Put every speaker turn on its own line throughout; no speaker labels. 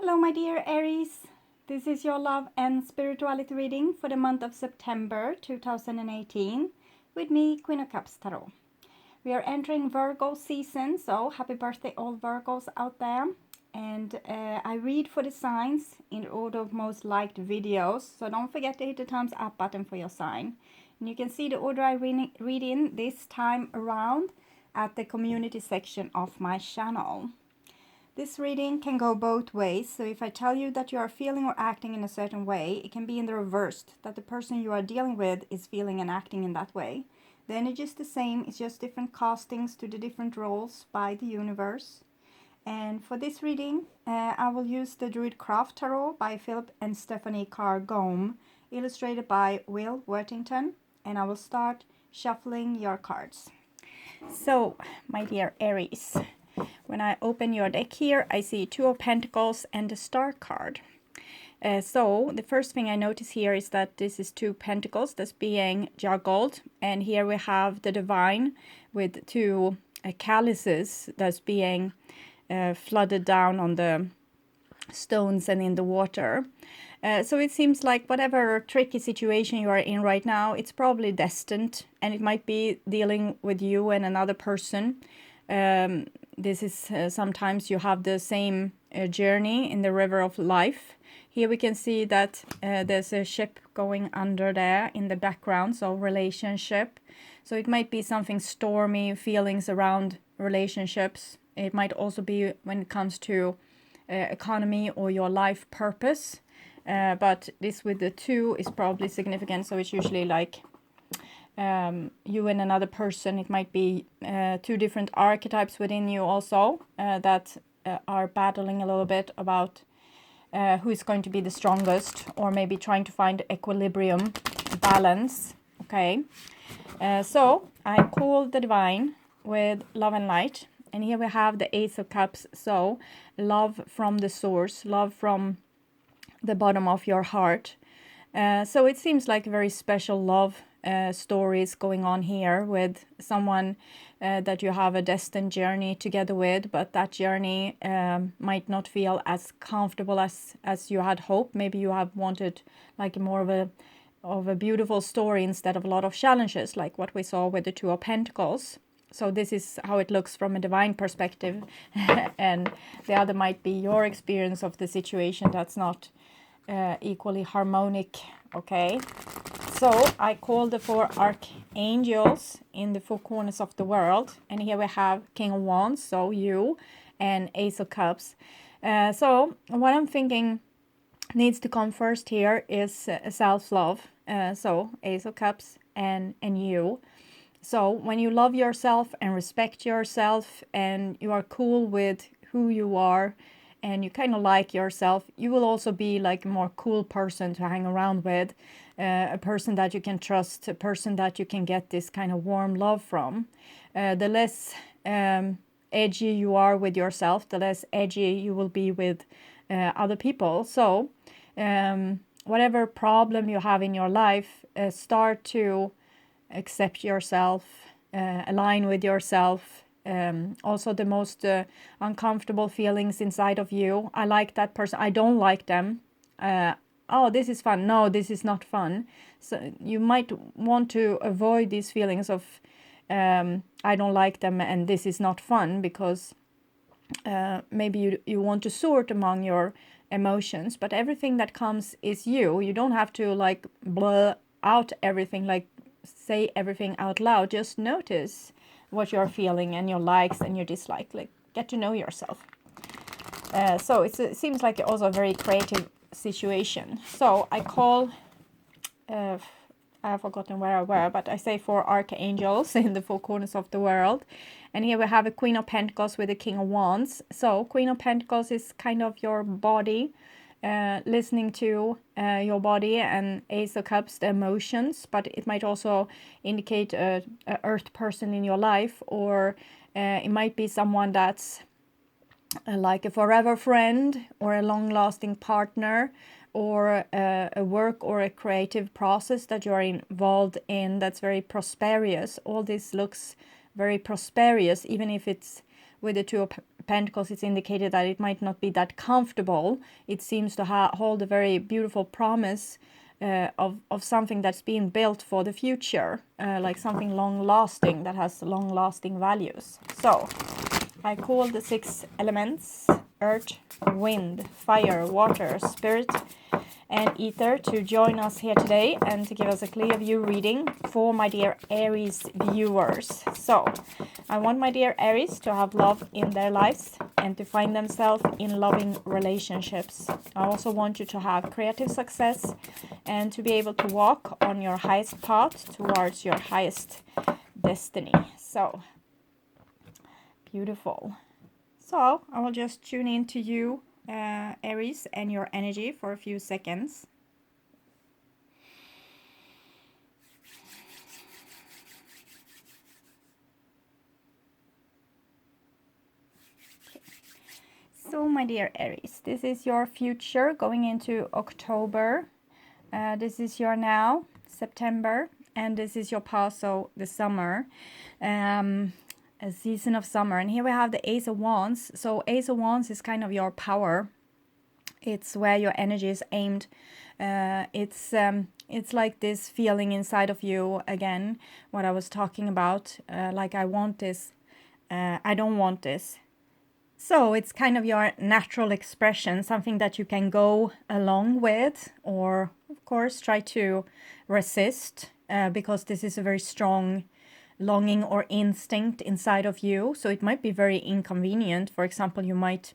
Hello my dear Aries, this is your love and spirituality reading for the month of September 2018 with me, Queen of Cups Tarot. We are entering Virgo season, so happy birthday all Virgos out there. And I read for the signs in the order of most liked videos, so don't forget to hit the thumbs up button for your sign. And you can see the order I read in this time around at the community section of my channel. This reading can go both ways, so if I tell you that you are feeling or acting in a certain way, it can be in the reversed, that the person you are dealing with is feeling and acting in that way. The energy is the same, it's just different castings to the different roles by the universe. And for this reading, I will use the Druidcraft Tarot by Philip and Stephanie Carr-Gome, illustrated by Will Worthington, and I will start shuffling your cards. So, my dear Aries, when I open your deck here, I see Two of Pentacles and the Star card. So the first thing I notice here is that this is two pentacles that's being juggled, and here we have the divine with two chalices that's being flooded down on the stones and in the water. So it seems like whatever tricky situation you are in right now, it's probably destined, and it might be dealing with you and another person. This is sometimes you have the same journey in the river of life. Here we can see that there's a ship going under there in the background, so relationship. So it might be something stormy feelings around relationships. It might also be when it comes to economy or your life purpose. But this with the two is probably significant, so it's usually like you and another person. It might be two different archetypes within you also that are battling a little bit about who is going to be the strongest, or maybe trying to find equilibrium, balance. Okay, so I call the divine with love and light, and here we have the Ace of Cups, so love from the source, love from the bottom of your heart. So it seems like a very special love stories going on here with someone that you have a destined journey together with, but that journey might not feel as comfortable as you had hoped. Maybe you have wanted like more of a beautiful story instead of a lot of challenges, like what we saw with the Two of Pentacles. So this is how it looks from a divine perspective, and the other might be your experience of the situation that's not equally harmonic. Okay, so I call the four archangels in the four corners of the world, and here we have King of Wands, so you, and Ace of Cups. So what I'm thinking needs to come first here is self-love. So Ace of Cups and you. So when you love yourself and respect yourself, and you are cool with who you are, and you kind of like yourself, you will also be like a more cool person to hang around with, a person that you can trust, a person that you can get this kind of warm love from. The less edgy you are with yourself, the less edgy you will be with other people. So whatever problem you have in your life, start to accept yourself, align with yourself. Also the most uncomfortable feelings inside of you. I like that person, I don't like them. Oh, this is fun. No, this is not fun. So you might want to avoid these feelings of I don't like them and this is not fun, because maybe you want to sort among your emotions, but everything that comes is you. You don't have to like blur out everything, like say everything out loud. Just notice what you're feeling and your likes and your dislikes. Like, get to know yourself. So it seems like also a very creative situation. So I call, I've forgotten where I were, but I say four archangels in the four corners of the world. And here we have a Queen of Pentacles with a King of Wands. So Queen of Pentacles is kind of your body, listening to your body, and Ace of Cups, the emotions, but it might also indicate a earth person in your life, or it might be someone that's like a forever friend or a long-lasting partner, or a work or a creative process that you are involved in that's very prosperous. All this looks very prosperous, even if it's with the Two of Pentacles, it's indicated that it might not be that comfortable. It seems to hold a very beautiful promise of something that's being built for the future, like something long-lasting that has long-lasting values. So I call the 6 elements, earth, wind, fire, water, spirit, and ether, to join us here today and to give us a clear view reading for my dear Aries viewers. So I want my dear Aries to have love in their lives and to find themselves in loving relationships. I also want you to have creative success and to be able to walk on your highest path towards your highest destiny. So beautiful. So I will just tune in to you, Aries, and your energy for a few seconds. Okay. So my dear Aries, this is your future going into October. This is your now, September, and this is your past, so the summer. A season of summer. And here we have the Ace of Wands. So Ace of Wands is kind of your power. It's where your energy is aimed. It's like this feeling inside of you, again, what I was talking about, like I want this, I don't want this. So it's kind of your natural expression, something that you can go along with, or of course try to resist, because this is a very strong longing or instinct inside of you. So it might be very inconvenient. For example, you might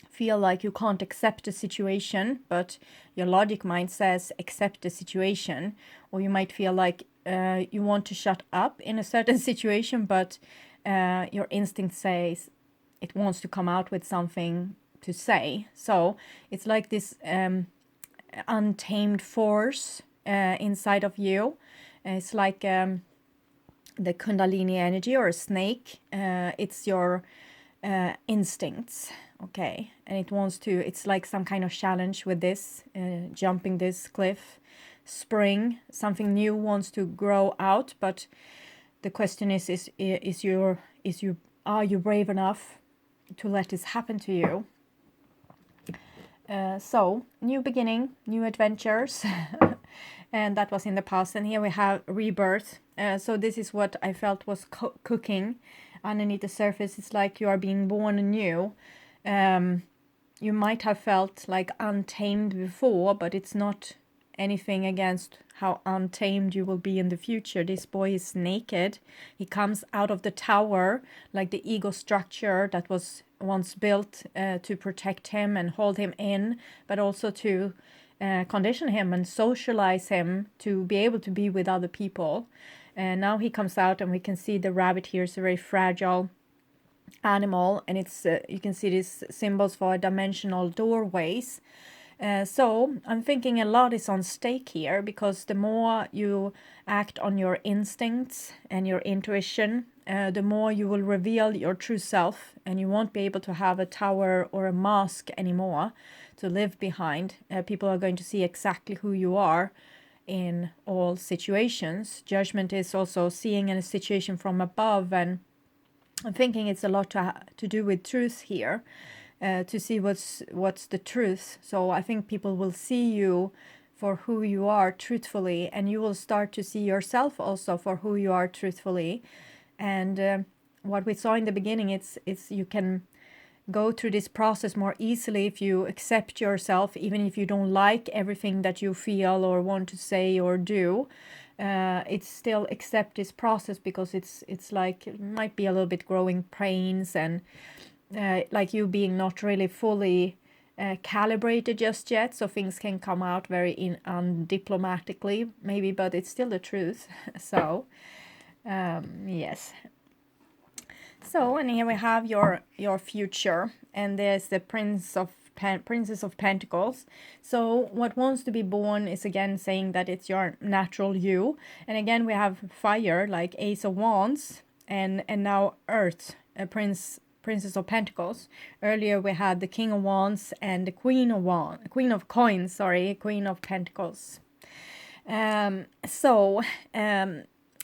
feel like you can't accept the situation, but your logic mind says accept the situation. Or you might feel like you want to shut up in a certain situation, but your instinct says it wants to come out with something to say. So it's like this untamed force inside of you. It's like the Kundalini energy, or a snake. It's your instincts, okay, and it wants to, it's like some kind of challenge with this, jumping this cliff. Spring, something new wants to grow out, but the question is are you brave enough to let this happen to you? So new beginning, new adventures. And that was in the past. And here we have rebirth. So this is what I felt was cooking underneath the surface. It's like you are being born anew. You might have felt like untamed before, but it's not anything against how untamed you will be in the future. This boy is naked. He comes out of the tower, like the ego structure that was once built to protect him and hold him in, but also to condition him and socialize him to be able to be with other people. And now he comes out, and we can see the rabbit here is a very fragile animal, and it's you can see these symbols for dimensional doorways. So I'm thinking a lot is on stake here, because the more you act on your instincts and your intuition, the more you will reveal your true self, and you won't be able to have a tower or a mask anymore to live behind. People are going to see exactly who you are in all situations. Judgment is also seeing a situation from above, and I'm thinking it's a lot to do with truth here, to see what's the truth. So I think people will see you for who you are truthfully, and you will start to see yourself also for who you are truthfully. And what we saw in the beginning, it's you can go through this process more easily if you accept yourself, even if you don't like everything that you feel or want to say or do. It's still accept this process, because it's like it might be a little bit growing pains, and like you being not really fully calibrated just yet, so things can come out very undiplomatically maybe, but it's still the truth. So yes. So, and here we have your future, and there's the Princess of Pentacles. So what wants to be born is again saying that it's your natural you. And again we have fire, like Ace of Wands, and now Earth, Princess of Pentacles. Earlier we had the King of Wands and the Queen of Pentacles.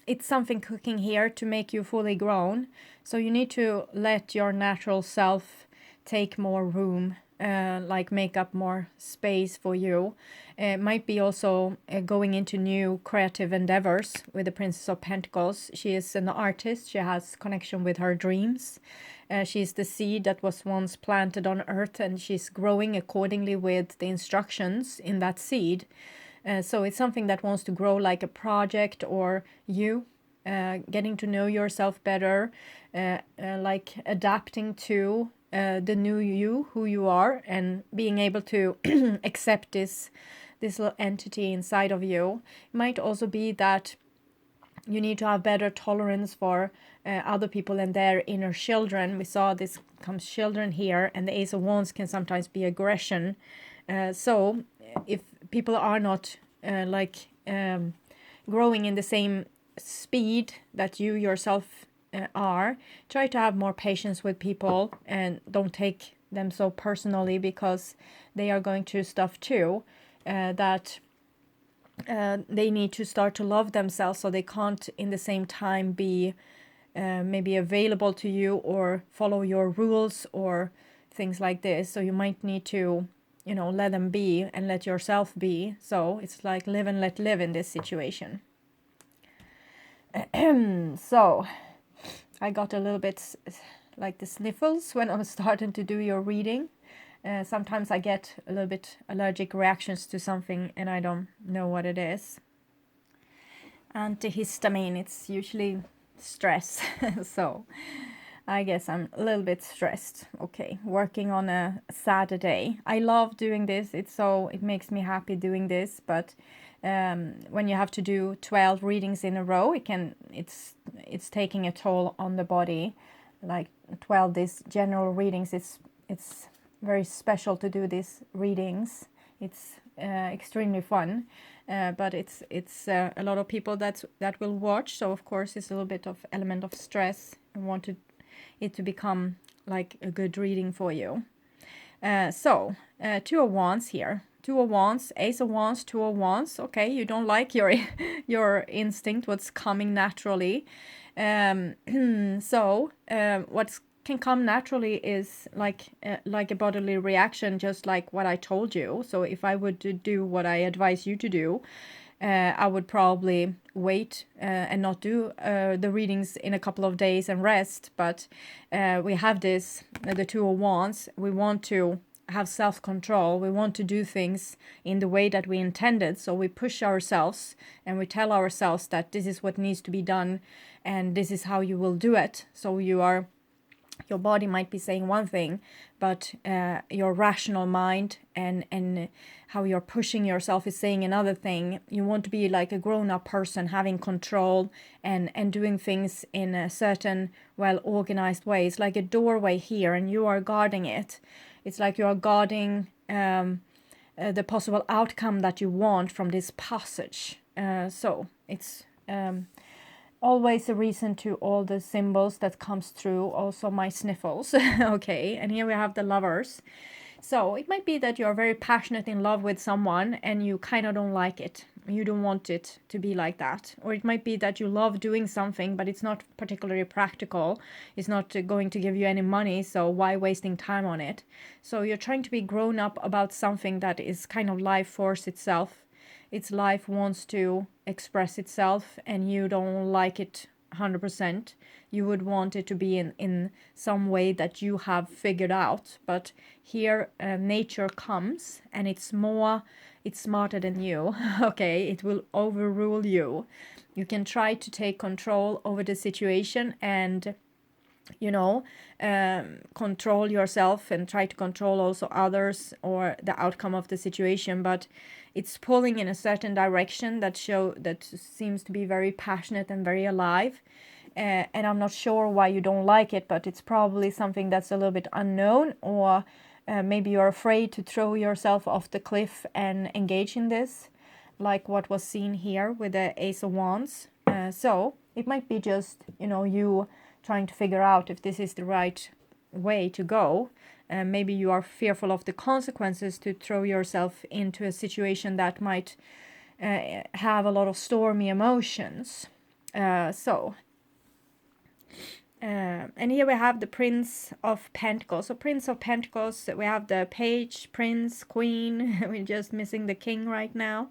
it's something cooking here to make you fully grown. So you need to let your natural self take more room, like make up more space for you. It might be also going into new creative endeavors with the Princess of Pentacles. She is an artist. She has connection with her dreams. She's the seed that was once planted on earth, and she's growing accordingly with the instructions in that seed. So it's something that wants to grow, like a project, or you getting to know yourself better, like adapting to the new you, who you are, and being able to accept this little entity inside of you. It might also be that you need to have better tolerance for other people and their inner children. We saw this comes children here, and the Ace of Wands can sometimes be aggression. So if people are not growing in the same speed that you yourself are, try to have more patience with people and don't take them so personally, because they are going through stuff too, that they need to start to love themselves, so they can't in the same time be maybe available to you or follow your rules or things like this. So you might need to, let them be and let yourself be. So it's like live and let live in this situation. So I got a little bit like the sniffles when I was starting to do your reading. Sometimes I get a little bit allergic reactions to something and I don't know what it is. Antihistamine, it's usually stress. So I guess I'm a little bit stressed. Okay, working on a Saturday. I love doing this. It makes me happy doing this, but when you have to do 12 readings in a row, it's taking a toll on the body. Like 12 these general readings, it's very special to do these readings. It's extremely fun, but it's a lot of people that will watch. So of course it's a little bit of element of stress. I wanted it to become like a good reading for you. So Two of Wands here. Two of Wands, Ace of Wands, Two of Wands. Okay, you don't like your instinct, what's coming naturally. So what can come naturally is like a bodily reaction, just like what I told you. So if I would do what I advise you to do, I would probably wait and not do the readings in a couple of days and rest. But we have this, the Two of Wands. We want to have self-control. We want to do things in the way that we intended. So we push ourselves and we tell ourselves that this is what needs to be done and this is how you will do it. So your body might be saying one thing, but your rational mind and how you're pushing yourself is saying another thing. You want to be like a grown-up person, having control and doing things in a certain well-organized way. It's like a doorway here and you are guarding it. It's like you are guarding the possible outcome that you want from this passage. So it's always a reason to all the symbols that comes through, also my sniffles. Okay, and here we have the Lovers. So it might be that you're very passionate in love with someone and you kind of don't like it. You don't want it to be like that. Or it might be that you love doing something, but it's not particularly practical. It's not going to give you any money, so why wasting time on it? So you're trying to be grown up about something that is kind of life force itself. Its life wants to express itself and you don't like it 100%. You would want it to be in some way that you have figured out. But here nature comes and it's smarter than you. Okay, it will overrule you. You can try to take control over the situation and control yourself and try to control also others or the outcome of the situation, but it's pulling in a certain direction that seems to be very passionate and very alive. And I'm not sure why you don't like it, but it's probably something that's a little bit unknown, or maybe you're afraid to throw yourself off the cliff and engage in this, like what was seen here with the Ace of Wands. So it might be just, you trying to figure out if this is the right way to go. Maybe you are fearful of the consequences to throw yourself into a situation that might have a lot of stormy emotions. And here we have the Prince of Pentacles. So Prince of Pentacles, we have the Page, Prince, Queen. We're just missing the King right now.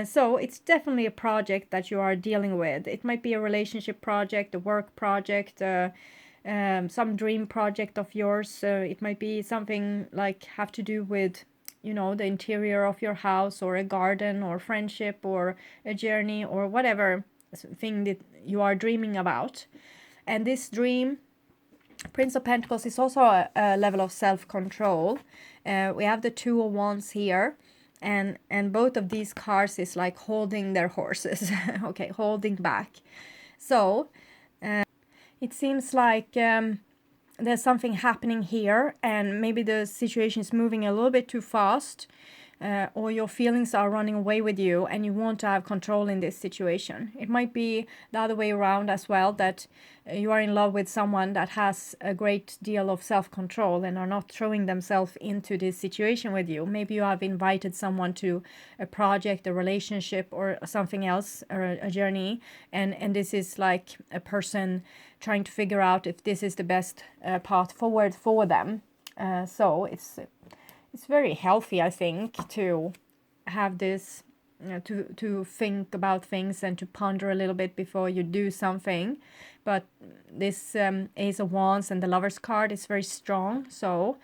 So it's definitely a project that you are dealing with. It might be a relationship project, a work project, some dream project of yours. It might be something like have to do with, you know, the interior of your house, or a garden, or friendship, or a journey, or whatever thing that you are dreaming about. And this dream, Prince of Pentacles, is also a level of self-control. We have the Two of Wands here, and both of these cards is like holding their horses. Okay, holding back. So it seems like there's something happening here, and maybe the situation is moving a little bit too fast, or your feelings are running away with you and you want to have control in this situation. It might be the other way around as well, that you are in love with someone that has a great deal of self-control and are not throwing themselves into this situation with you. Maybe you have invited someone to a project, a relationship, or something else, or a journey, and this is like a person trying to figure out if this is the best path forward for them. So it's very healthy, I think, to have this, to think about things and to ponder a little bit before you do something. But this Ace of Wands and the Lovers card is very strong. So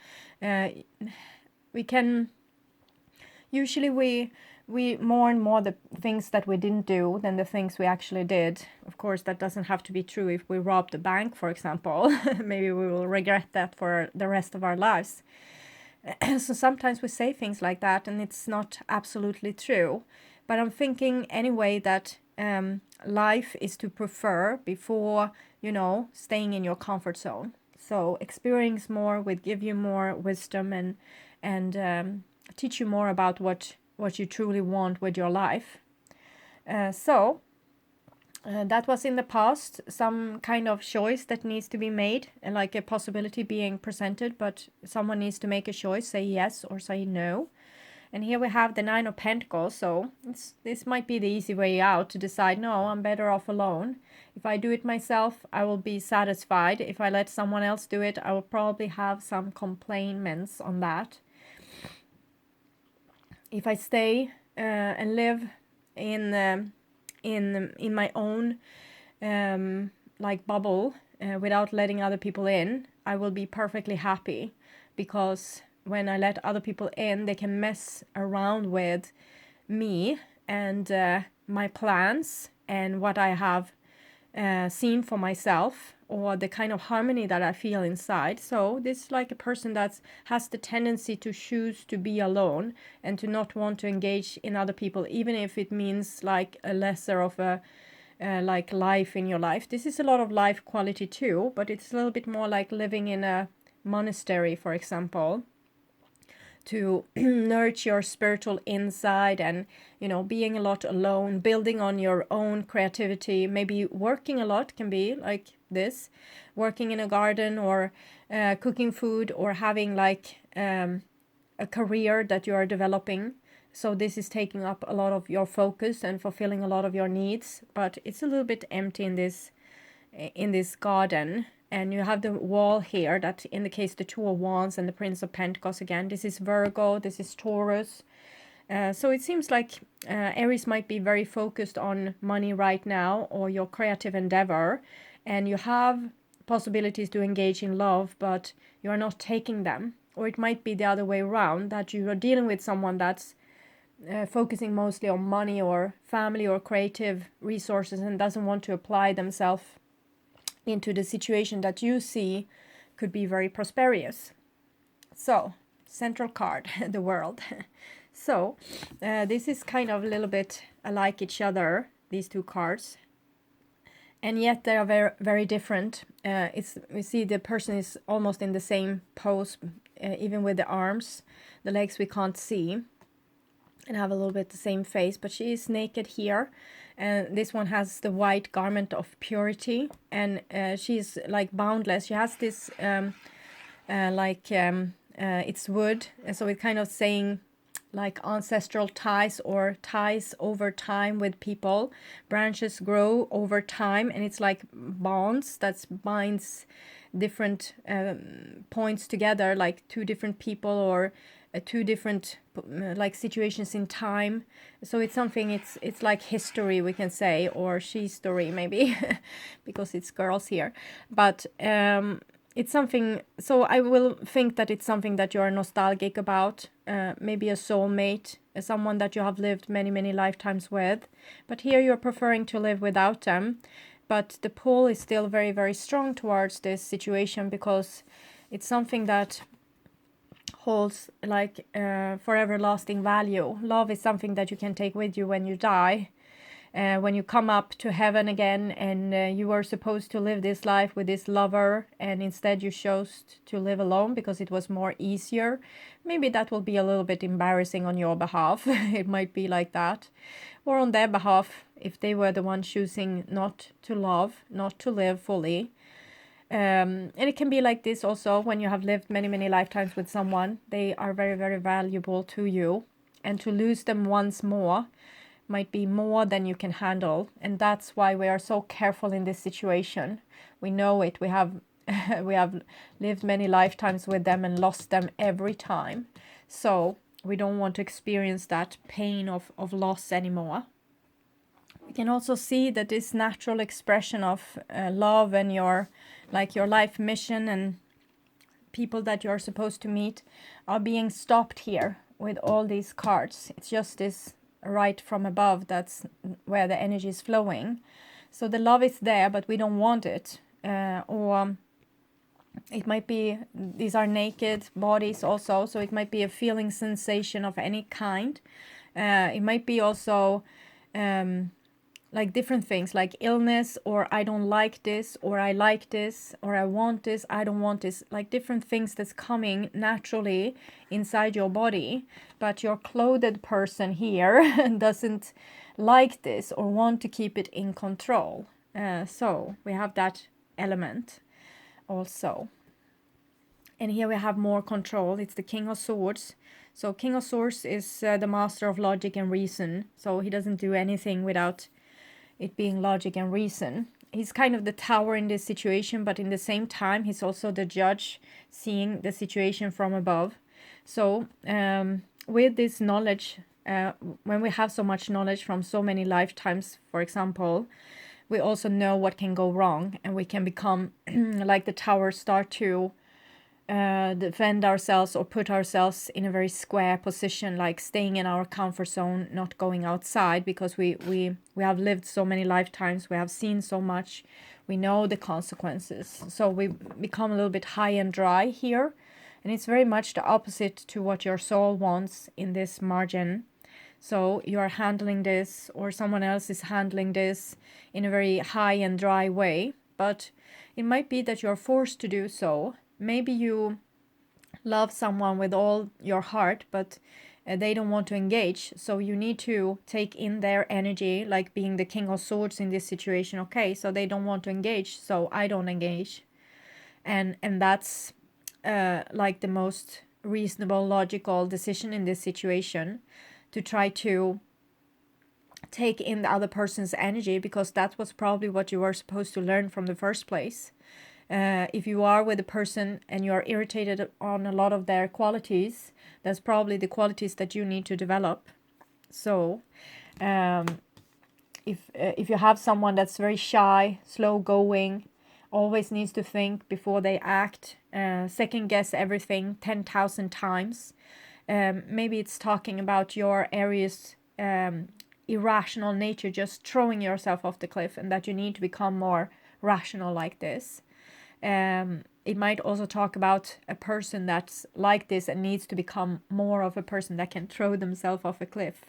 we can, usually we mourn more the things that we didn't do than the things we actually did. Of course, that doesn't have to be true if we robbed a bank, for example. Maybe we will regret that for the rest of our lives. So sometimes we say things like that and it's not absolutely true. But I'm thinking anyway that life is to prefer before, you know, staying in your comfort zone. So experience more will give you more wisdom and teach you more about what you truly want with your life. That was in the past, some kind of choice that needs to be made, like a possibility being presented, but someone needs to make a choice, say yes or say no. And here we have the Nine of Pentacles, so this might be the easy way out, to decide, no, I'm better off alone. If I do it myself, I will be satisfied. If I let someone else do it, I will probably have some complaints on that. If I stay and live in my own like bubble without letting other people in, I will be perfectly happy, because when I let other people in, they can mess around with me and my plans and what I have seen for myself, or the kind of harmony that I feel inside. So this is like a person that has the tendency to choose to be alone and to not want to engage in other people, even if it means like a lesser of a like life in your life. This is a lot of life quality too, but it's a little bit more like living in a monastery, for example, to nourish your spiritual inside, and, you know, being a lot alone, building on your own creativity, maybe working a lot, can be like this, working in a garden, or cooking food, or having like a career that you are developing. So this is taking up a lot of your focus and fulfilling a lot of your needs, but it's a little bit empty in this garden. And you have the wall here that indicates the Two of Wands and the Prince of Pentacles again. This is Virgo, this is Taurus. So it seems like Aries might be very focused on money right now, or your creative endeavor. And you have possibilities to engage in love, but you are not taking them. Or it might be the other way around, that you are dealing with someone that's focusing mostly on money or family or creative resources, and doesn't want to apply themselves into the situation that you see could be very prosperous. So, central card, the World. So, this is kind of a little bit alike each other, these two cards. And yet they are very, very different. We see the person is almost in the same pose, even with the arms. The legs we can't see, and have a little bit the same face, but she is naked here. And this one has the white garment of purity, and she's like boundless. She has this it's wood, and so it's kind of saying like ancestral ties or ties over time with people. Branches grow over time, and it's like bonds that binds different points together, like two different people or two different like situations in time. So it's something, it's like history, we can say, or she story maybe, because it's girls here. But it's something, so I will think that it's something that you are nostalgic about, maybe a soulmate, someone that you have lived many, many lifetimes with. But here you're preferring to live without them. But the pull is still very, very strong towards this situation, because it's something that holds like forever lasting value. Love is something that you can take with you when you die. When you come up to heaven again, and you were supposed to live this life with this lover, and instead you chose to live alone because it was more easier. Maybe that will be a little bit embarrassing on your behalf. It might be like that. Or on their behalf, if they were the one choosing not to love, not to live fully. And it can be like this also when you have lived many, many lifetimes with someone. They are very, very valuable to you. And to lose them once more might be more than you can handle, and that's why we are so careful in this situation. We know it. We have we have lived many lifetimes with them and lost them every time, so we don't want to experience that pain of loss anymore. We can also see that this natural expression of love and your life mission and people that you're supposed to meet are being stopped here with all these cards. It's just this right from above, that's where the energy is flowing. So the love is there, but we don't want it. Or it might be, these are naked bodies also, so it might be a feeling sensation of any kind. It might be also like different things, like illness, or I don't like this, or I like this, or I want this, I don't want this, like different things that's coming naturally inside your body, but your clothed person here doesn't like this or want to keep it in control. So we have that element also. And here we have more control. It's the King of Swords. So King of Swords is the master of logic and reason. So he doesn't do anything without it being logic and reason. He's kind of the tower in this situation, but in the same time, he's also the judge, seeing the situation from above. So with this knowledge, when we have so much knowledge from so many lifetimes, for example, we also know what can go wrong, and we can become like the tower, start to defend ourselves or put ourselves in a very square position, like staying in our comfort zone, not going outside, because we have lived so many lifetimes, we have seen so much, we know the consequences. So we become a little bit high and dry here, and it's very much the opposite to what your soul wants in this margin. So you are handling this, or someone else is handling this in a very high and dry way, but it might be that you're forced to do so. Maybe you love someone with all your heart, but they don't want to engage. So you need to take in their energy, like being the King of Swords in this situation. Okay, so they don't want to engage, so I don't engage. And that's like the most reasonable, logical decision in this situation, to try to take in the other person's energy, because that was probably what you were supposed to learn from the first place. If you are with a person and you are irritated on a lot of their qualities, that's probably the qualities that you need to develop. So if you have someone that's very shy, slow going, always needs to think before they act, second guess everything 10,000 times, maybe it's talking about your Aries irrational nature, just throwing yourself off the cliff, and that you need to become more rational like this. It might also talk about a person that's like this and needs to become more of a person that can throw themselves off a cliff.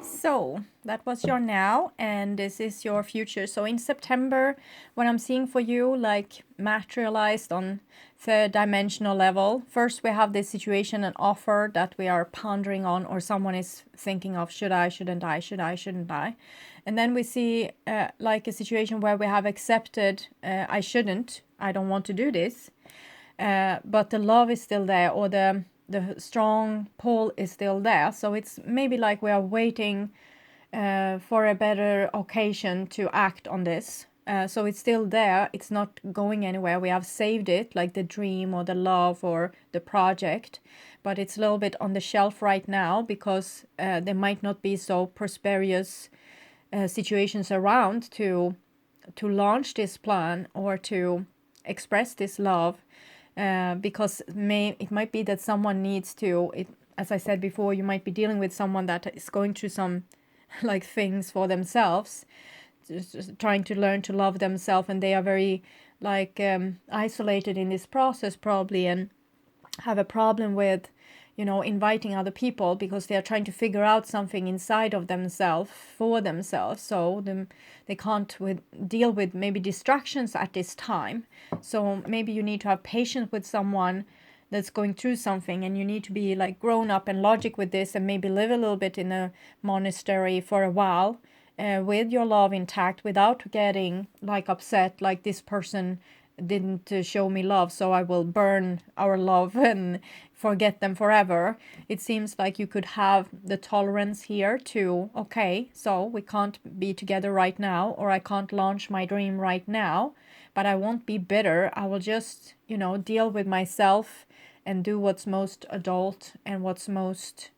So that was your now, and this is your future. So in September, what I'm seeing for you, like materialized on third dimensional level, first we have this situation, an offer that we are pondering on, or someone is thinking of, should I, shouldn't I, should I, shouldn't I? And then we see like a situation where we have accepted, I shouldn't, I don't want to do this, but the love is still there, or the the strong pull is still there. So it's maybe like we are waiting for a better occasion to act on this. So it's still there. It's not going anywhere. We have saved it, like the dream or the love or the project, but it's a little bit on the shelf right now because there might not be so prosperous situations around to launch this plan or to express this love, because it might be that someone needs to, as I said before, you might be dealing with someone that is going through some like things for themselves, just trying to learn to love themselves, and they are very like isolated in this process probably, and have a problem with, you know, inviting other people because they are trying to figure out something inside of themselves for themselves. So they can't deal with maybe distractions at this time. So maybe you need to have patience with someone that's going through something, and you need to be like grown up and logic with this, and maybe live a little bit in a monastery for a while, with your love intact, without getting like upset, like this person didn't show me love, so I will burn our love and forget them forever. It seems like you could have the tolerance here to, okay, so we can't be together right now, or I can't launch my dream right now, but I won't be bitter. I will just, you know, deal with myself and do what's most adult and what's most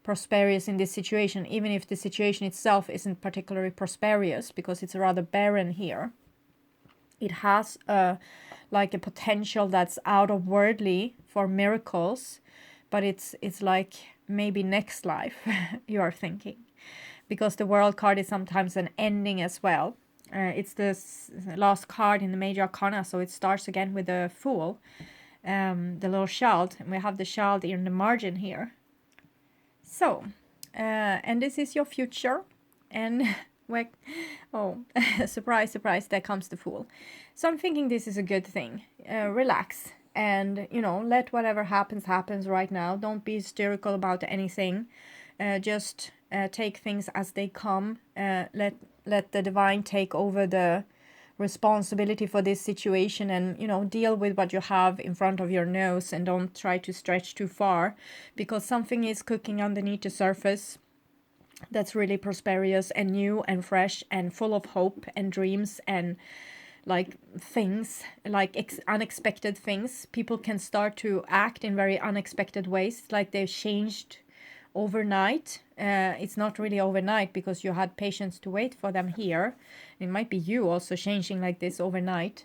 prosperous in this situation, even if the situation itself isn't particularly prosperous, because it's rather barren here. It has like a potential that's out of worldly for miracles, but it's like maybe next life you are thinking, because the world card is sometimes an ending as well. It's the last card in the major arcana, so it starts again with the Fool, the little child, and we have the child in the margin here. So, and this is your future, and oh, surprise, surprise, there comes the Fool. So I'm thinking this is a good thing. Relax and, you know, let whatever happens right now. Don't be hysterical about anything. Just take things as they come. Let the divine take over the responsibility for this situation, and, you know, deal with what you have in front of your nose, and don't try to stretch too far, because something is cooking underneath the surface that's really prosperous and new and fresh and full of hope and dreams and like things, like unexpected things. People can start to act in very unexpected ways, like they've changed overnight. It's not really overnight because you had patience to wait for them here. It might be you also changing like this overnight.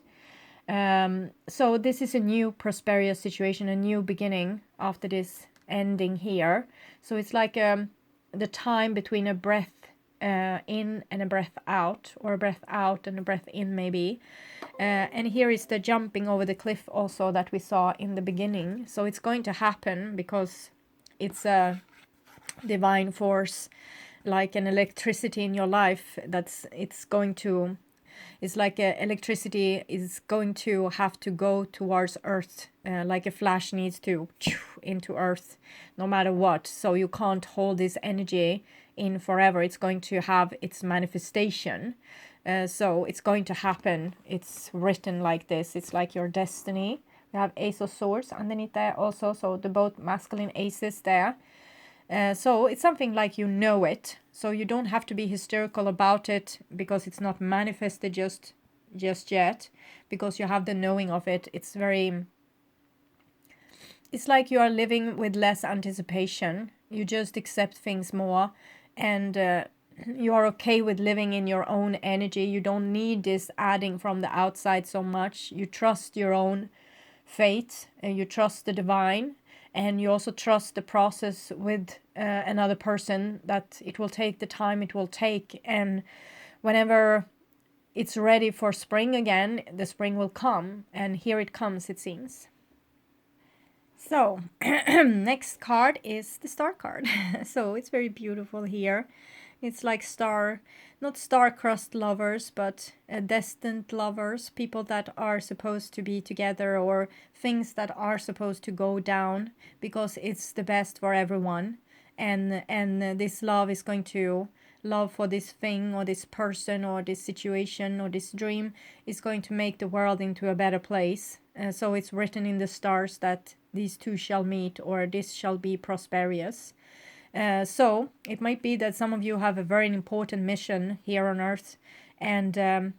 So this is a new prosperous situation, a new beginning after this ending here. So it's like the time between a breath in and a breath out, or a breath out and a breath in maybe. And here is the jumping over the cliff also that we saw in the beginning. So it's going to happen because it's a divine force, like an electricity in your life, it's like electricity is going to have to go towards earth, like a flash needs to into earth no matter what. So you can't hold this energy in forever. It's going to have its manifestation. So it's going to happen. It's written like this. It's like your destiny. We have Ace of Swords underneath there also, so the both masculine aces there. So it's something like you know it, so you don't have to be hysterical about it because it's not manifested just yet, because you have the knowing of it. It's like you are living with less anticipation. You just accept things more, and you are okay with living in your own energy. You don't need this adding from the outside so much. You trust your own fate, and you trust the divine. And you also trust the process with another person, that it will take the time it will take. And whenever it's ready for spring again, the spring will come. And here it comes, it seems. So, next card is the Star card. So it's very beautiful here. It's like not star-crossed lovers, but destined lovers, people that are supposed to be together, or things that are supposed to go down because it's the best for everyone. And this love is going to, love for this thing or this person or this situation or this dream is going to make the world into a better place. So it's written in the stars that these two shall meet, or this shall be prosperous. So it might be that some of you have a very important mission here on earth, and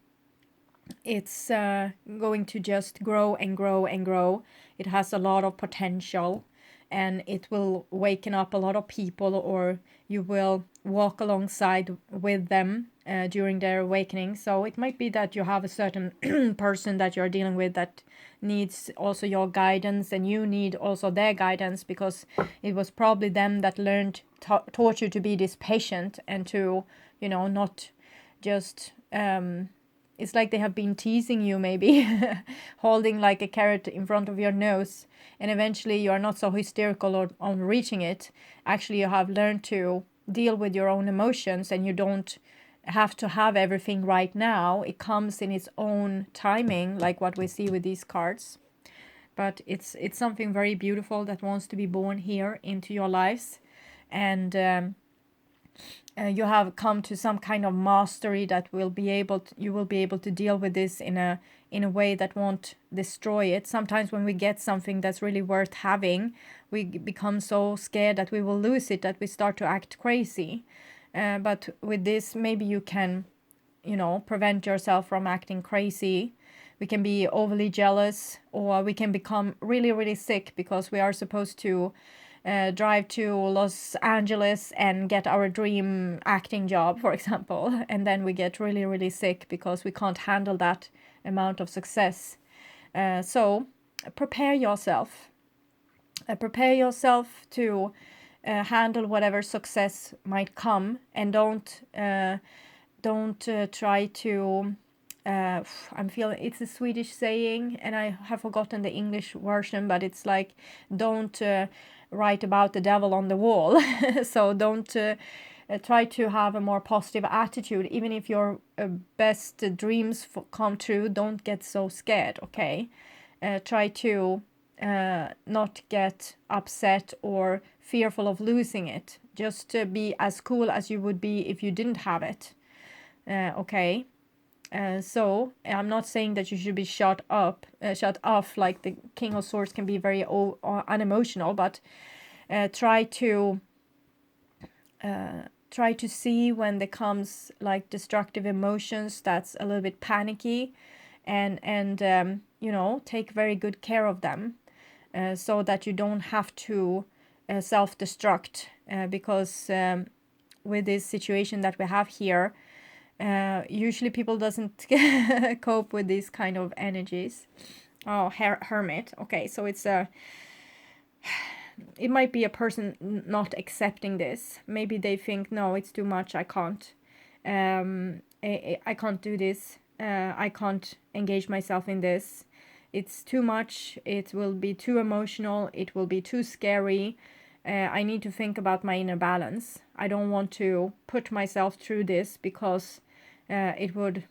it's going to just grow and grow and grow. It has a lot of potential, and it will waken up a lot of people, or you will walk alongside with them during their awakening. So it might be that you have a certain person that you're dealing with that needs also your guidance, and you need also their guidance, because it was probably them that taught you to be this patient, and to, you know, not just it's like they have been teasing you, maybe holding like a carrot in front of your nose, and eventually you are not so hysterical on reaching it. Actually, you have learned to deal with your own emotions, and you don't have to have everything right now. It comes in its own timing, like what we see with these cards. But it's something very beautiful that wants to be born here into your lives, and you have come to some kind of mastery that you will be able to deal with this in a way that won't destroy it. Sometimes when we get something that's really worth having, we become so scared that we will lose it, that we start to act crazy. But with this, maybe you can, you know, prevent yourself from acting crazy. We can be overly jealous, or we can become really, really sick because we are supposed to drive to Los Angeles and get our dream acting job, for example, and then we get really, really sick because we can't handle that amount of success. So prepare yourself. Prepare yourself to handle whatever success might come, and don't try to. I'm feeling it's a Swedish saying, and I have forgotten the English version, but it's like, don't write about the devil on the wall. So don't try to have a more positive attitude. Even if your best dreams come true, don't get so scared, okay? Try to not get upset or fearful of losing it. Just be as cool as you would be if you didn't have it, okay? So I'm not saying that you should be shut off. Like the King of Swords can be very unemotional, but try to see when there comes like destructive emotions that's a little bit panicky, and you know, take very good care of them, so that you don't have to self-destruct, because with this situation that we have here, usually people doesn't cope with these kind of energies. Oh, hermit. Okay, so it's it might be a person not accepting this. Maybe they think, no, it's too much, I can't. I can't do this. I can't engage myself in this. It's too much. It will be too emotional. It will be too scary. I need to think about my inner balance. I don't want to put myself through this, because it would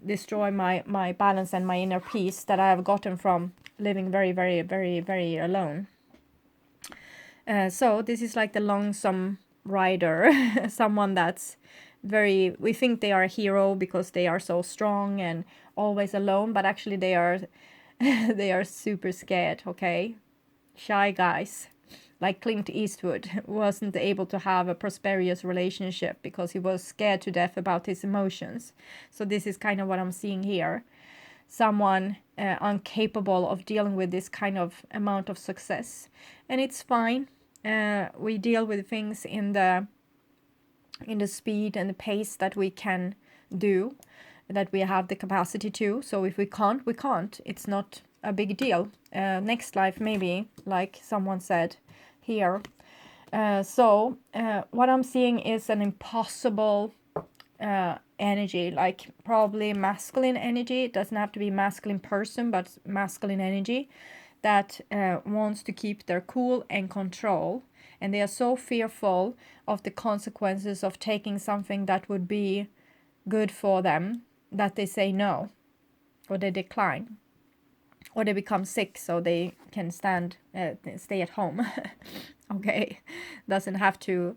destroy my balance and my inner peace that I have gotten from living very, very, very, very alone. So this is like the lonesome rider, someone that's we think they are a hero because they are so strong and always alone, but actually they are they are super scared, okay? Shy guys. Like Clint Eastwood wasn't able to have a prosperous relationship because he was scared to death about his emotions. So this is kind of what I'm seeing here. Someone incapable of dealing with this kind of amount of success. And it's fine. We deal with things in the speed and the pace that we can do, that we have the capacity to. So if we can't, we can't. It's not a big deal. Next life, maybe, like someone said here. So what I'm seeing is an impossible energy, like probably masculine energy. It doesn't have to be masculine person, but masculine energy that wants to keep their cool and control. And they are so fearful of the consequences of taking something that would be good for them that they say no, or they decline, or they become sick so they can stay at home. Okay, doesn't have to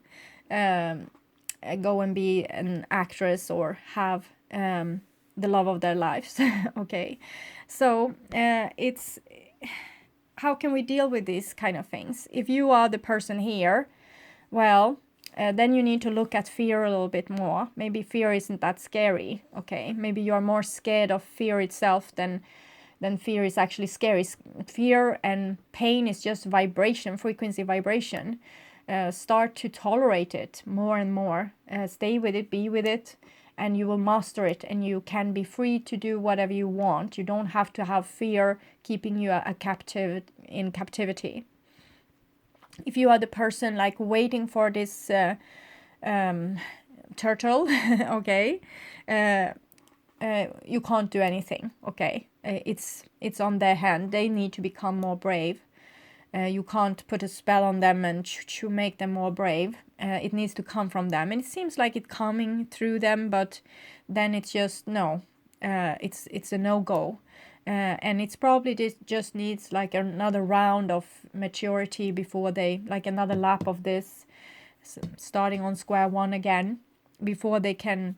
go and be an actress or have the love of their lives. Okay, so it's how can we deal with these kind of things? If you are the person here, well, then you need to look at fear a little bit more. Maybe fear isn't that scary, okay? Maybe you are more scared of fear itself than fear is actually scary. Fear and pain is just vibration, frequency vibration. Start to tolerate it more and more. Stay with it, be with it, and you will master it, and you can be free to do whatever you want. You don't have to have fear keeping you in captivity. If you are the person like waiting for this turtle, okay, you can't do anything, okay? It's on their hand. They need to become more brave. You can't put a spell on them and to make them more brave. It needs to come from them, and it seems like it's coming through them, but then it's just no. It's a no-go, and it's probably just needs like another round of maturity before they, like another lap of this, starting on square one again, before they can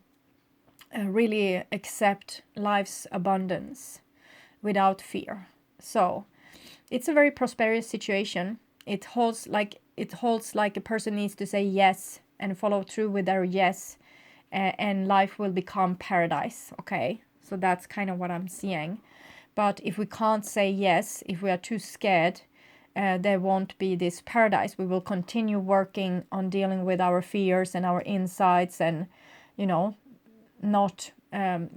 really accept life's abundance without fear. So it's a very prosperous situation. It holds like a person needs to say yes and follow through with their yes, and life will become paradise, okay? So that's kind of what I'm seeing. But if we can't say yes, if we are too scared, there won't be this paradise. We will continue working on dealing with our fears and our insights, and not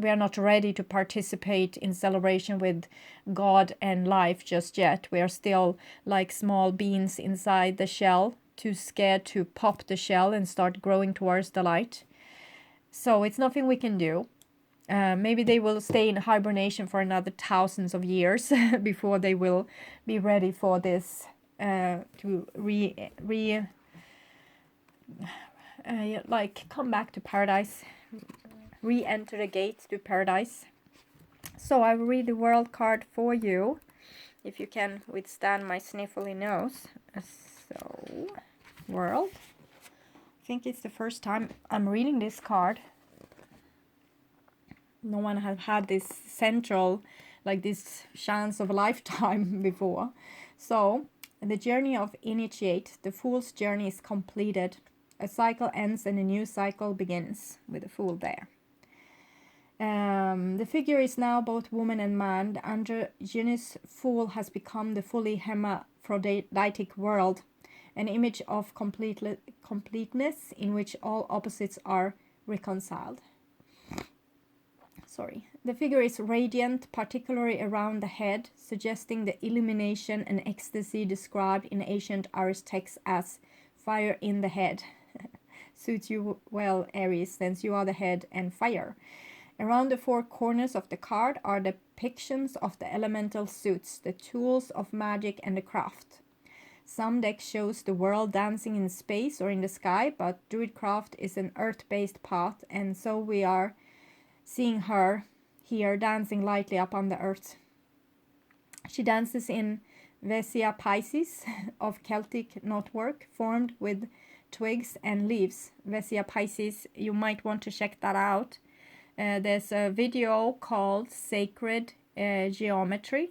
we are not ready to participate in celebration with God and life just yet. We are still like small beans inside the shell, too scared to pop the shell and start growing towards the light. So it's nothing we can do. Maybe they will stay in hibernation for another thousands of years before they will be ready for this, to come back to paradise, re-enter the gates to paradise. So I will read the world card for you, if you can withstand my sniffly nose. So, world. I think it's the first time I'm reading this card. No one has had this central, like this chance of a lifetime before. So, the journey of initiate, the Fool's journey is completed. A cycle ends and a new cycle begins, with the Fool there. The figure is now both woman and man. The androgynous Fool has become the fully hermaphroditic world, an image of completeness in which all opposites are reconciled. The figure is radiant, particularly around the head, suggesting the illumination and ecstasy described in ancient Aries texts as fire in the head. Suits you well, Aries, since you are the head and fire. Around the four corners of the card are depictions of the elemental suits, the tools of magic and the craft. Some deck shows the world dancing in space or in the sky, but Druidcraft is an earth-based path, and so we are seeing her here dancing lightly upon the earth. She dances in Vesia Pisces of Celtic knotwork formed with twigs and leaves. Vesia Pisces, you might want to check that out. There's a video called Sacred Geometry.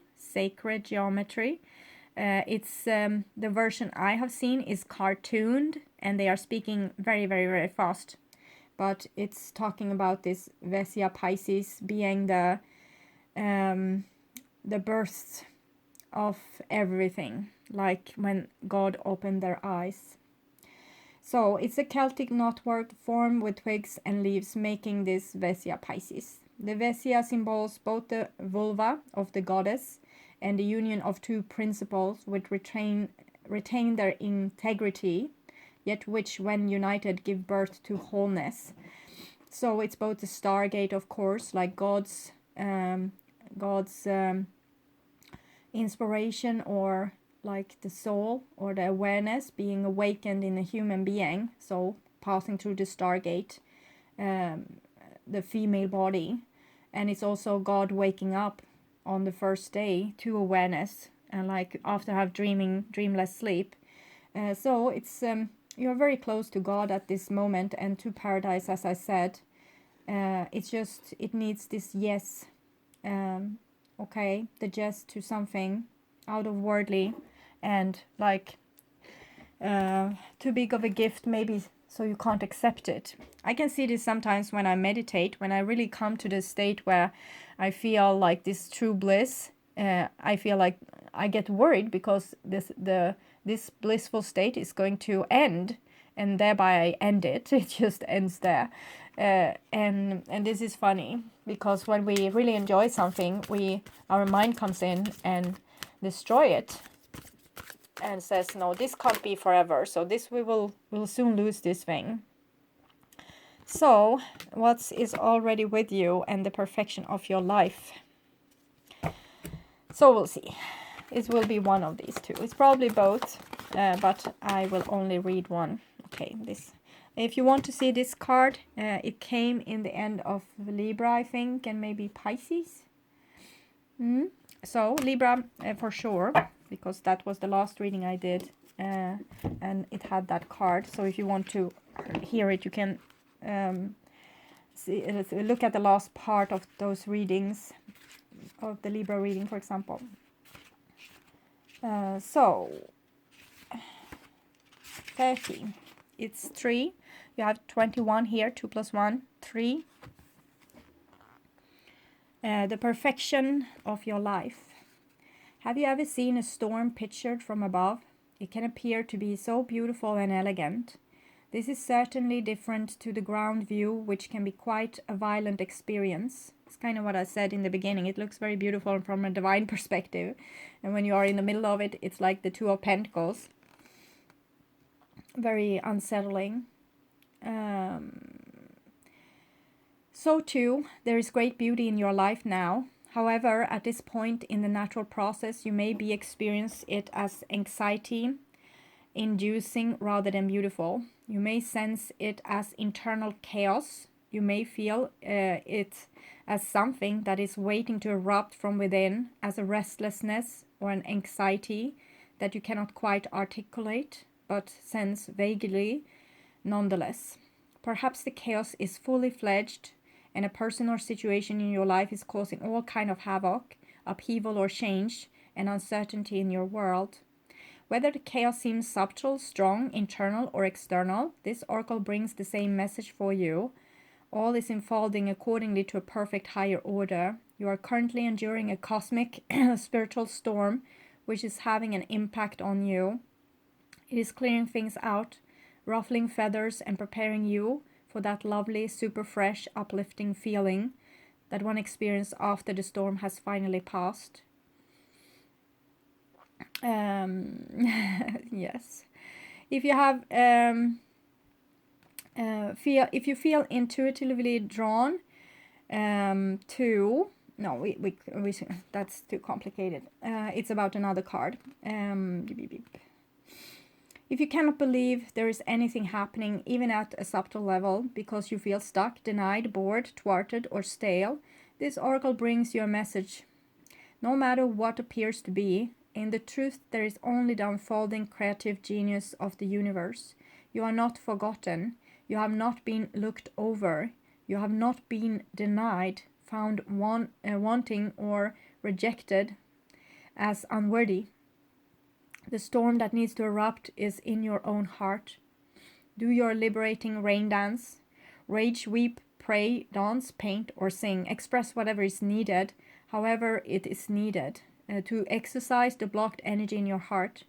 It's the version I have seen is cartooned, and they are speaking very, very, very fast. But it's talking about this Vesia Pisces being the birth of everything, like when God opened their eyes. So it's a Celtic knotwork formed with twigs and leaves, making this Vesia Pisces. The Vesia symbols both the vulva of the goddess and the union of two principles which retain their integrity, yet which when united give birth to wholeness. So it's both the stargate, of course, like God's inspiration, or like the soul or the awareness being awakened in a human being, so passing through the stargate, the female body. And it's also God waking up on the first day to awareness, and like after have dreamless sleep. So it's you're very close to God at this moment, and to paradise, as I said. It needs this yes, okay, the yes to something out of worldly and like too big of a gift maybe, so you can't accept it. I can see this sometimes when I meditate, when I really come to the state where I feel like this true bliss. I feel like I get worried because this blissful state is going to end, and thereby I end it. It just ends there. And this is funny because when we really enjoy something, our mind comes in and destroy it and says, no, this can't be forever. So this we'll soon lose this thing. So what is already with you and the perfection of your life? So we'll see. It will be one of these two. It's probably both, but I will only read one. Okay, this. If you want to see this card, it came in the end of Libra, I think, and maybe Pisces. So Libra for sure, because that was the last reading I did, and it had that card. So if you want to hear it, you can look at the last part of those readings, of the Libra reading, for example. So 30, it's 3. You have 21 here, 2 plus 1, 3. The perfection of your life. Have you ever seen a storm pictured from above? It can appear to be so beautiful and elegant. This is certainly different to the ground view, which can be quite a violent experience. It's kind of what I said in the beginning. It looks very beautiful from a divine perspective. And when you are in the middle of it, it's like the Two of Pentacles. Very unsettling. So too, there is great beauty in your life now. However, at this point in the natural process, you may be experiencing it as anxiety inducing rather than beautiful. You may sense it as internal chaos. You may feel it as something that is waiting to erupt from within, as a restlessness or an anxiety that you cannot quite articulate, but sense vaguely nonetheless. Perhaps the chaos is fully fledged, and a person or situation in your life is causing all kind of havoc, upheaval or change, and uncertainty in your world. Whether the chaos seems subtle, strong, internal, or external, this oracle brings the same message for you. All is unfolding accordingly to a perfect higher order. You are currently enduring a cosmic spiritual storm, which is having an impact on you. It is clearing things out, ruffling feathers, and preparing you for that lovely, super fresh, uplifting feeling that one experiences after the storm has finally passed. Yes. If you have if you feel intuitively drawn to, no, we that's too complicated. It's about another card. If you cannot believe there is anything happening, even at a subtle level, because you feel stuck, denied, bored, thwarted, or stale, this oracle brings you a message. No matter what appears to be, in the truth there is only the unfolding creative genius of the universe. You are not forgotten. You have not been looked over. You have not been denied, found wanting, or rejected as unworthy. The storm that needs to erupt is in your own heart. Do your liberating rain dance. Rage, weep, pray, dance, paint, or sing. Express whatever is needed, however it is needed, to exercise the blocked energy in your heart.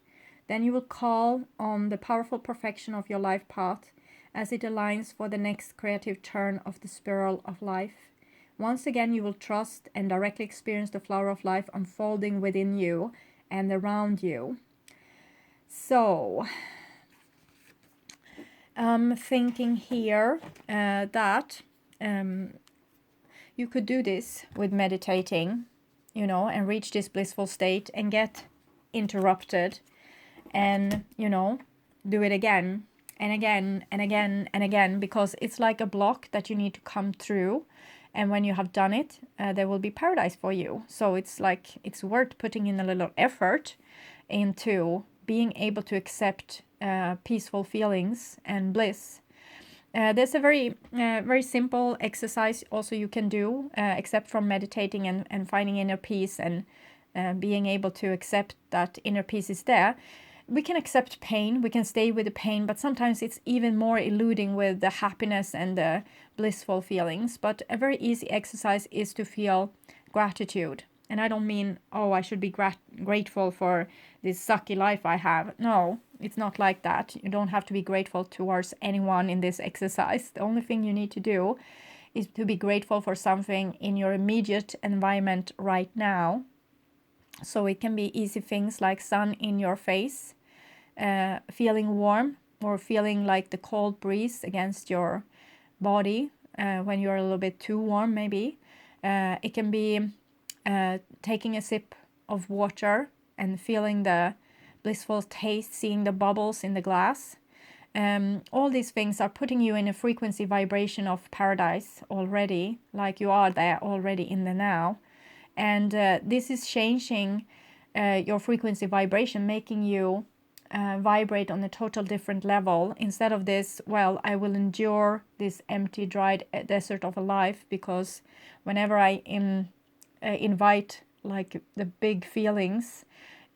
Then you will call on the powerful perfection of your life path as it aligns for the next creative turn of the spiral of life. Once again, you will trust and directly experience the flower of life unfolding within you and around you. So, I'm thinking here that you could do this with meditating, and reach this blissful state and get interrupted and, do it again and again and again and again, because it's like a block that you need to come through. And when you have done it, there will be paradise for you. So it's like, it's worth putting in a little effort into being able to accept peaceful feelings and bliss. There's a very simple exercise also you can do, except from meditating and finding inner peace and being able to accept that inner peace is there. We can accept pain, we can stay with the pain, but sometimes it's even more eluding with the happiness and the blissful feelings. But a very easy exercise is to feel gratitude. And I don't mean, oh, I should be grateful for this sucky life I have. No, it's not like that. You don't have to be grateful towards anyone in this exercise. The only thing you need to do is to be grateful for something in your immediate environment right now. So it can be easy things like sun in your face, feeling warm, or feeling like the cold breeze against your body when you're a little bit too warm maybe. It can be taking a sip of water and feeling the blissful taste, seeing the bubbles in the glass. All these things are putting you in a frequency vibration of paradise already, like you are there already in the now. And this is changing your frequency vibration, making you vibrate on a total different level. Instead of this, well, I will endure this empty, dried desert of a life, because whenever I invite like the big feelings,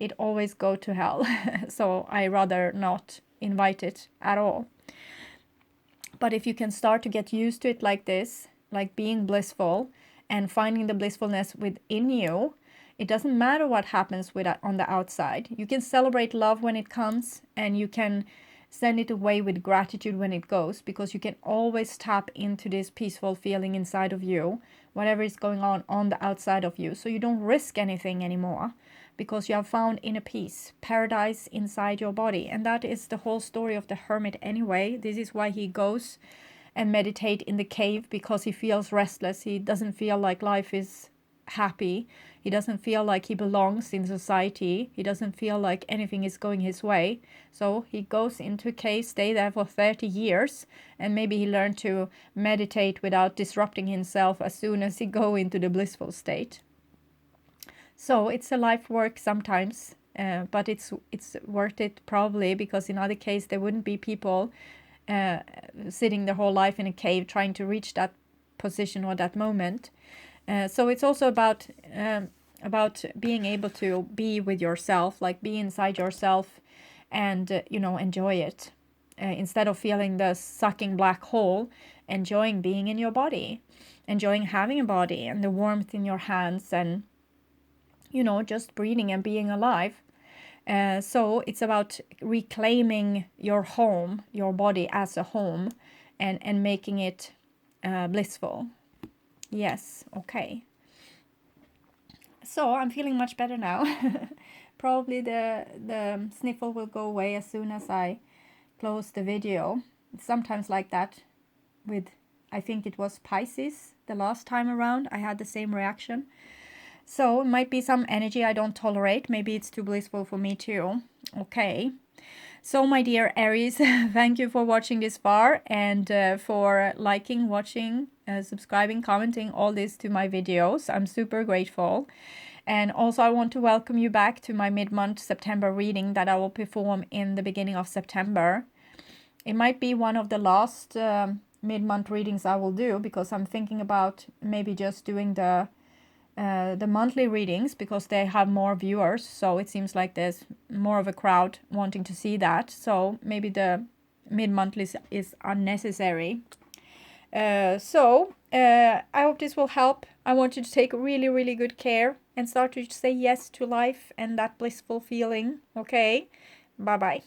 it always go to hell. So I rather not invite it at all. But if you can start to get used to it like this, like being blissful and finding the blissfulness within you, it doesn't matter what happens with on the outside. You can celebrate love when it comes, and you can send it away with gratitude when it goes, because you can always tap into this peaceful feeling inside of you, whatever is going on the outside of you. So you don't risk anything anymore, because you have found inner peace, paradise inside your body. And that is the whole story of the hermit anyway. This is why he goes and meditate in the cave, because he feels restless. He doesn't feel like life is happy. He doesn't feel like he belongs in society. He doesn't feel like anything is going his way. So he goes into a cave, stay there for 30 years, and maybe he learned to meditate without disrupting himself as soon as he go into the blissful state. So it's a life work sometimes, but it's worth it probably, because in other case there wouldn't be people sitting their whole life in a cave trying to reach that position or that moment. So it's also about being able to be with yourself, like be inside yourself and, enjoy it. Instead of feeling the sucking black hole, enjoying being in your body, enjoying having a body and the warmth in your hands and, just breathing and being alive. So it's about reclaiming your home, your body as a home, and making it blissful. Yes, okay. So I'm feeling much better now. Probably the sniffle will go away as soon as I close the video. It's sometimes like that with, I think it was Pisces the last time around. I had the same reaction. So it might be some energy I don't tolerate. Maybe it's too blissful for me too. Okay. So my dear Aries, thank you for watching this far and for liking, watching, subscribing, commenting all this to my videos. I'm super grateful. And also I want to welcome you back to my mid-month September reading that I will perform in the beginning of September. It might be one of the last mid-month readings I will do, because I'm thinking about maybe just doing the monthly readings, because they have more viewers, so it seems like there's more of a crowd wanting to see that. So maybe the mid-monthly is unnecessary. So I hope this will help. I want you to take really, really good care and start to say yes to life and that blissful feeling. Okay, bye bye.